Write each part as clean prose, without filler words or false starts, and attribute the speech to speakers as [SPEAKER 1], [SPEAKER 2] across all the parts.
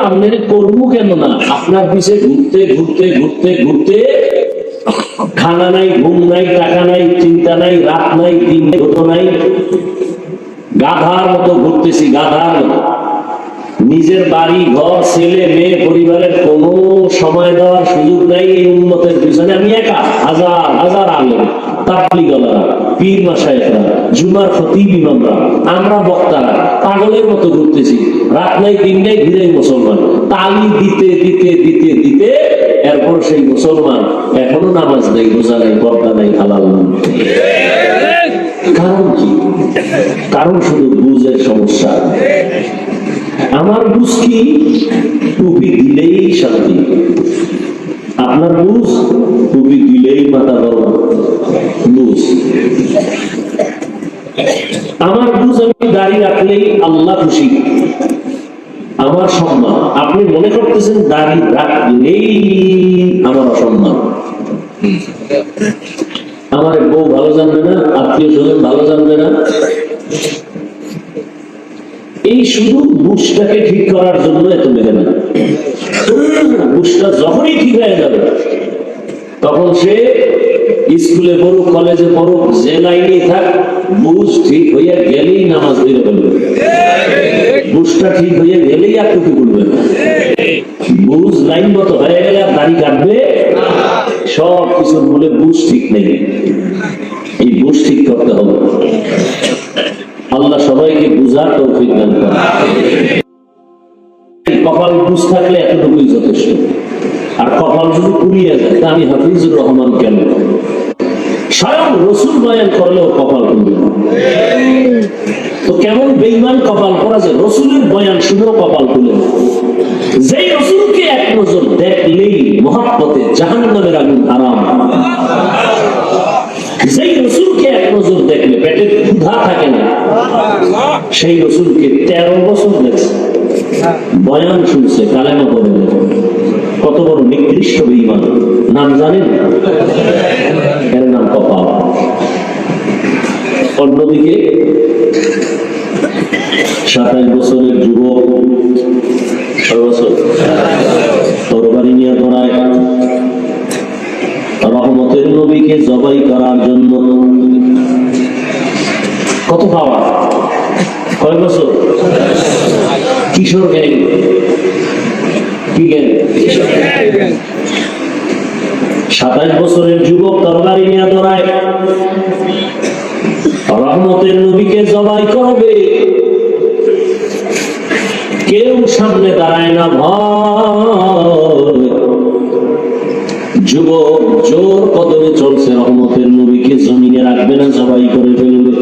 [SPEAKER 1] আপনি করবো কেন না? আপনার পিছে ঘুরতে ঘুরতে ঘুরতে ঘুরতে খানা নাই, ঘুম নাই, টাকা নাই, চিন্তা নাই, রাত নাই, দিন নাই, গাধার মতো ঘুরতেছি, গাধার মতো। নিজের বাড়ি ঘর, ছেলে মেয়ে, পরিবারের কোন সময় দেওয়ার সুযোগ নাই। এই উন্মতের পিছনে আমি একা, হাজার হাজার আলেম, তাবলীগওয়ালারা, পীর মাশায়েখরা, জুমার খতিব ইমামরা, আমরা বক্তারা পাগলের মতো ঘুরতেছি, রাত নাই দিন নাই, ঘিরেই মুসলমান। তালি দিতে দিতে দিতে দিতে এরপর সেই মুসলমান এখনো নামাজ নেই, রোজা নেই, পর্দা নেই, হালাল নেই। কারণ কি? কারণ শুধু বুঝের সমস্যা। আমার বুঝ কি? টুপি দিলেই শান্তি। আপনার বুঝ টুপি দিলেই মাথা গরম বুঝ। আমার বুঝ আমি দাড়ি রাখলেই আল্লাহ খুশি, আমার সম্মান। আপনি মনে করতেছেন দাড়ি রাখলেই আমার অসম্মান। আমার বউ ভালো জানবে না, আত্মীয় স্বজন ভালো জানবে না। এই শুধু বুঝটাকে ঠিক করার জন্য এত মেহনত। বুঝটা যখনই ঠিক হয়ে যাবে তখন সে স্কুলে পড়ুক, কলেজে পড়ুক, যে লাইনে থাক, বুঝ ঠিক হইয়া গেলেই নামাজ বেরো ফেলবে। বুঝটা ঠিক হইয়া গেলেই আর টুপি করবে না। বুঝ লাইন মতো হয়ে গেলে আর দাড়ি কাটবে। সব কিছুর মূলে বুঝ ঠিক নেই। এই বুঝ ঠিক করতে হবে। আল্লাহ সবাইকে বুঝার তৌফিক দান করেন। কপাল বুঝ থাকলে এতটুকুই যথেষ্ট। আর কপাল যদি পুড়িয়ে যায়, তা আমি হাফিজুর রহমান কেন? স্বয়ং রসুল বয়ান করলেও কপাল পুড়বে। তো কেমন বেঈমান কপাল করা যায়? রসুলের বয়ান শুনেও কপাল পুড়ে। যেই রসুলকে এক নজর দেখলেই মহব্বতে জাহান্নামের আগুন হারাম। যেই রসুলকে এক নজর দেখলে পেটে ক্ষুধা থাকে না, সেই রসুলকে 13 বছর দেখছে, বয়ান শুনছে, কালেমা পড়ে। কত বড় নিকৃষ্ট বেঈমান! নাম জানেন? এর নাম কপাল। অন্যদিকে 27 বছরের যুবক, 6 বছর তরবারি নিয়ে দৌড়ায় রহমতের নবীকে জবাই করার জন্য। কত পাওয়া? কয় বছর? কিশোর গ্যাং। কি গ্যাং? 27 বছরের যুবক তরবারি নিয়ে দৌড়ায় রহমতের নবীকে জবাই করবে। কেউ সামনে দাঁড়ায় না, ভয়। যুবক জোর কদমে চলছে, রহমতের নবীকে জমিনে রাখবে না, জবাই করে ফেলবে।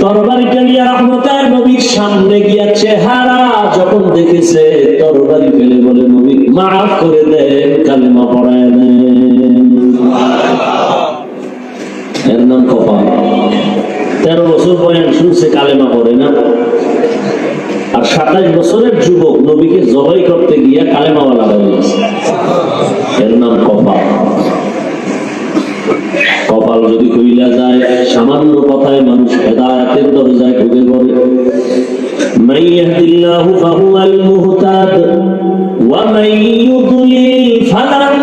[SPEAKER 1] তরবারিটা নিয়ে রহমতের নবীর সামনে গিয়া চেহারা যখন দেখেছে, তরবারি ফেলে বলে, নবী মাফ করে দেন, কালেমা পড়ায় দেন। এর নাম কপাল। 13 বছর বয়স শুনছে, কালেমা পড়ে না। আর 27 বছরের যুবক নবীকে জবাই করতে গিয়া কালেমাওয়ালা হয়ে গেছে। এর নাম কপাল। কপাল যদি কইলা যায়, সামান্য কথায় মানুষ হেদায়েতের দরজায় ঢুকে পড়ে। মান ইয়াহদিল্লাহু ফাহুয়াল মুহতাদ ওয়া মান ইউদ্লিল ফালান